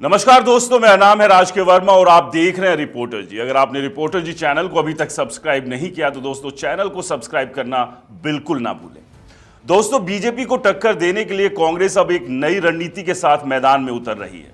नमस्कार दोस्तों, मेरा नाम है राज के वर्मा और आप देख रहे हैं रिपोर्टर जी। अगर आपने रिपोर्टर जी चैनल को अभी तक सब्सक्राइब नहीं किया तो दोस्तों चैनल को सब्सक्राइब करना बिल्कुल ना भूलें। दोस्तों, बीजेपी को टक्कर देने के लिए कांग्रेस अब एक नई रणनीति के साथ मैदान में उतर रही है।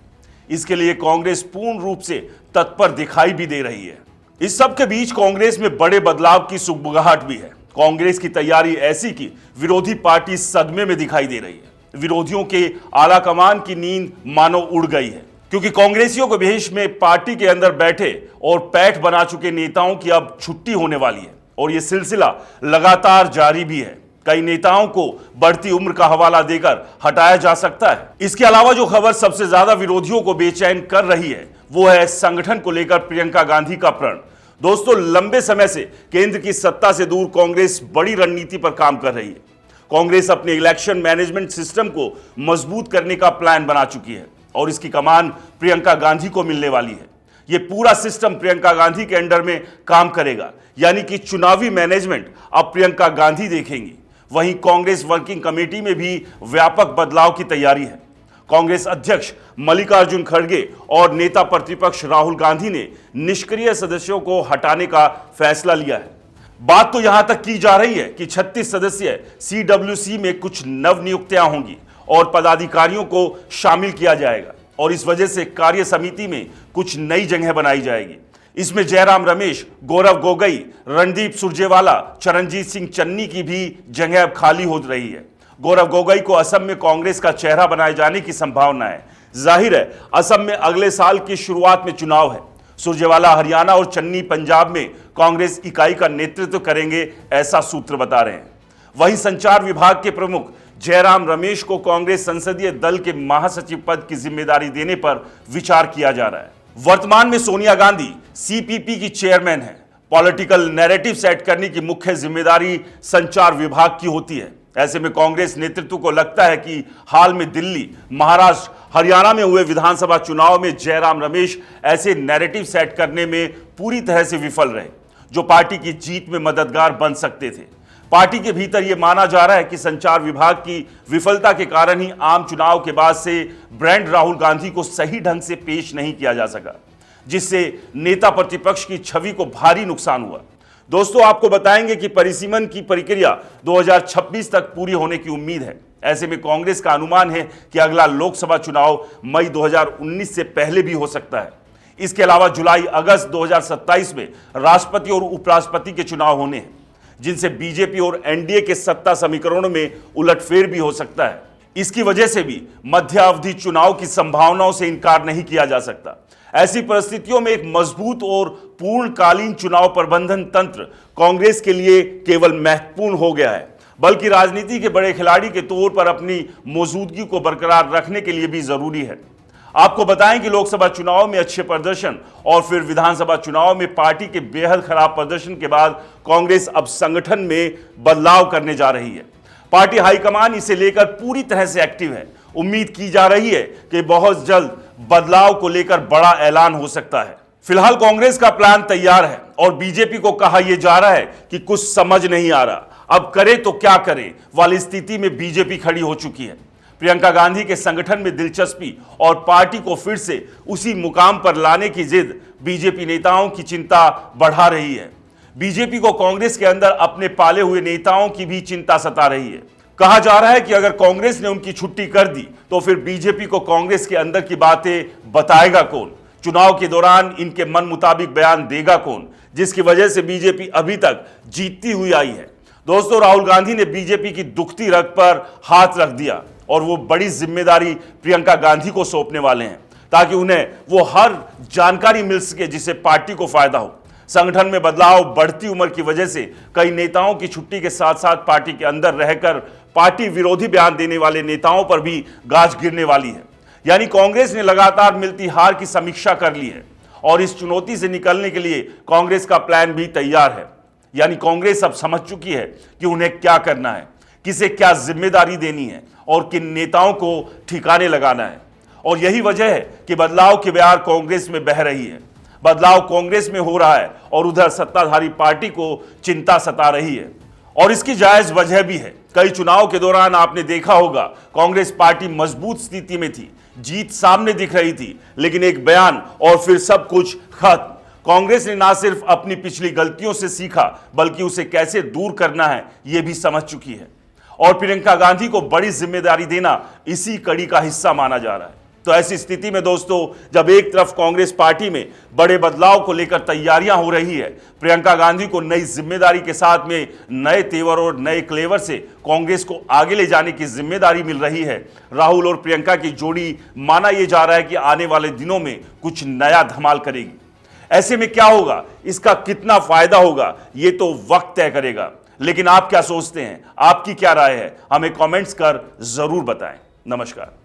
इसके लिए कांग्रेस पूर्ण रूप से तत्पर दिखाई भी दे रही है। इस सब के बीच कांग्रेस में बड़े बदलाव की सुगबुगाहट भी है। कांग्रेस की तैयारी ऐसी कि विरोधी पार्टी सदमे में दिखाई दे रही है। विरोधियों के आला कमान की नींद मानो उड़ गई है, क्योंकि कांग्रेसियों के भेष में पार्टी के अंदर बैठे और पैठ बना चुके नेताओं की अब छुट्टी होने वाली है और यह सिलसिला लगातार जारी भी है। कई नेताओं को बढ़ती उम्र का हवाला देकर हटाया जा सकता है। इसके अलावा जो खबर सबसे ज्यादा विरोधियों को बेचैन कर रही है वो है संगठन को लेकर प्रियंका गांधी का प्रण। दोस्तों, लंबे समय से केंद्र की सत्ता से दूर कांग्रेस बड़ी रणनीति पर काम कर रही है। कांग्रेस अपने इलेक्शन मैनेजमेंट सिस्टम को मजबूत करने का प्लान बना चुकी है और इसकी कमान प्रियंका गांधी को मिलने वाली है। यह पूरा सिस्टम प्रियंका गांधी के अंडर में काम करेगा, यानी कि चुनावी मैनेजमेंट अब प्रियंका गांधी देखेंगी। वहीं कांग्रेस वर्किंग कमेटी में भी व्यापक बदलाव की तैयारी है। कांग्रेस अध्यक्ष मल्लिकार्जुन खड़गे और नेता प्रतिपक्ष राहुल गांधी ने निष्क्रिय सदस्यों को हटाने का फैसला लिया है। बात तो यहां तक की जा रही है कि 36 सदस्यीय CWC में कुछ नव नियुक्तियां होंगी और पदाधिकारियों को शामिल किया जाएगा और इस वजह से कार्य समिति में कुछ नई जगह बनाई जाएगी। इसमें जयराम रमेश, गौरव गोगोई, रणदीप सुरजेवाला, चरणजीत सिंह चन्नी की भी जगह अब खाली हो रही है। गौरव गोगोई को असम में कांग्रेस का चेहरा बनाए जाने की संभावना है। जाहिर है असम में अगले साल की शुरुआत में चुनाव है। सुरजेवाला हरियाणा और चन्नी पंजाब में कांग्रेस इकाई का नेतृत्व करेंगे, ऐसा सूत्र बता रहे हैं। वहीं संचार विभाग के प्रमुख जयराम रमेश को कांग्रेस संसदीय दल के महासचिव पद की जिम्मेदारी देने पर विचार किया जा रहा है। वर्तमान में सोनिया गांधी CPP की चेयरमैन है। पॉलिटिकल नैरेटिव सेट करने की मुख्य जिम्मेदारी संचार विभाग की होती है। ऐसे में कांग्रेस नेतृत्व को लगता है कि हाल में दिल्ली, महाराष्ट्र, हरियाणा में हुए विधानसभा चुनाव में जयराम रमेश ऐसे नैरेटिव सेट करने में पूरी तरह से विफल रहे, जो पार्टी की जीत में मददगार बन सकते थे। पार्टी के भीतर यह माना जा रहा है कि संचार विभाग की विफलता के कारण ही आम चुनाव के बाद से ब्रांड राहुल गांधी को सही ढंग से पेश नहीं किया जा सका, जिससे नेता प्रतिपक्ष की छवि को भारी नुकसान हुआ। दोस्तों, आपको बताएंगे कि परिसीमन की प्रक्रिया 2026 तक पूरी होने की उम्मीद है। ऐसे में कांग्रेस का अनुमान है कि अगला लोकसभा चुनाव मई 2019 से पहले भी हो सकता है। इसके अलावा जुलाई-अगस्त 2027 में राष्ट्रपति और उपराष्ट्रपति के चुनाव होने हैं, जिनसे बीजेपी और NDA के सत्ता समीकरणों में उलटफेर भी हो सकता है। इसकी वजह से भी मध्यावधि चुनाव की संभावनाओं से इनकार नहीं किया जा सकता। ऐसी परिस्थितियों में एक मजबूत और पूर्णकालीन चुनाव प्रबंधन तंत्र कांग्रेस के लिए केवल महत्वपूर्ण हो गया है, बल्कि राजनीति के बड़े खिलाड़ी के तौर पर अपनी मौजूदगी को बरकरार रखने के लिए भी जरूरी है। आपको बताएं कि लोकसभा चुनाव में अच्छे प्रदर्शन और फिर विधानसभा चुनाव में पार्टी के बेहद खराब प्रदर्शन के बाद कांग्रेस अब संगठन में बदलाव करने जा रही है। पार्टी हाईकमान इसे लेकर पूरी तरह से एक्टिव है। उम्मीद की जा रही है कि बहुत जल्द बदलाव को लेकर बड़ा ऐलान हो सकता है। फिलहाल कांग्रेस का प्लान तैयार है और बीजेपी को कहा यह जा रहा है कि कुछ समझ नहीं आ रहा, अब करे तो क्या करे वाली स्थिति में बीजेपी खड़ी हो चुकी है। प्रियंका गांधी के संगठन में दिलचस्पी और पार्टी को फिर से उसी मुकाम पर लाने की जिद बीजेपी नेताओं की चिंता बढ़ा रही है। बीजेपी को कांग्रेस के अंदर अपने पाले हुए नेताओं की भी चिंता सता रही है। कहा जा रहा है कि अगर कांग्रेस ने उनकी छुट्टी कर दी तो फिर बीजेपी को कांग्रेस के अंदर की बातें बताएगा कौन? चुनाव के दौरान इनके मन मुताबिक बयान देगा कौन, जिसकी वजह से बीजेपी अभी तक जीतती हुई आई है। दोस्तों, राहुल गांधी ने बीजेपी की दुखती रग पर हाथ रख दिया और वो बड़ी जिम्मेदारी प्रियंका गांधी को सौंपने वाले हैं, ताकि उन्हें वो हर जानकारी मिल सके जिससे पार्टी को फायदा हो। संगठन में बदलाव, बढ़ती उम्र की वजह से कई नेताओं की छुट्टी के साथ साथ पार्टी के अंदर रहकर पार्टी विरोधी बयान देने वाले नेताओं पर भी गाज गिरने वाली है। यानी कांग्रेस ने लगातार मिलती हार की समीक्षा कर ली है और इस चुनौती से निकलने के लिए कांग्रेस का प्लान भी तैयार है। यानी कांग्रेस अब समझ चुकी है कि उन्हें क्या करना है, किसे क्या जिम्मेदारी देनी है और किन नेताओं को ठिकाने लगाना है। और यही वजह है कि बदलाव की बयार कांग्रेस में बह रही है। बदलाव कांग्रेस में हो रहा है और उधर सत्ताधारी पार्टी को चिंता सता रही है और इसकी जायज वजह भी है। कई चुनाव के दौरान आपने देखा होगा कांग्रेस पार्टी मजबूत स्थिति में थी, जीत सामने दिख रही थी, लेकिन एक बयान और फिर सब कुछ खत्म। कांग्रेस ने ना सिर्फ अपनी पिछली गलतियों से सीखा, बल्कि उसे कैसे दूर करना है यह भी समझ चुकी है। और प्रियंका गांधी को बड़ी जिम्मेदारी देना इसी कड़ी का हिस्सा माना जा रहा है। तो ऐसी स्थिति में दोस्तों, जब एक तरफ कांग्रेस पार्टी में बड़े बदलाव को लेकर तैयारियां हो रही है, प्रियंका गांधी को नई जिम्मेदारी के साथ में नए तेवर और नए क्लेवर से कांग्रेस को आगे ले जाने की जिम्मेदारी मिल रही है। राहुल और प्रियंका की जोड़ी माना यह जा रहा है कि आने वाले दिनों में कुछ नया धमाल करेगी। ऐसे में क्या होगा, इसका कितना फायदा होगा, यह तो वक्त तय करेगा। लेकिन आप क्या सोचते हैं, आपकी क्या राय है, हमें कमेंट्स कर जरूर बताएं। नमस्कार।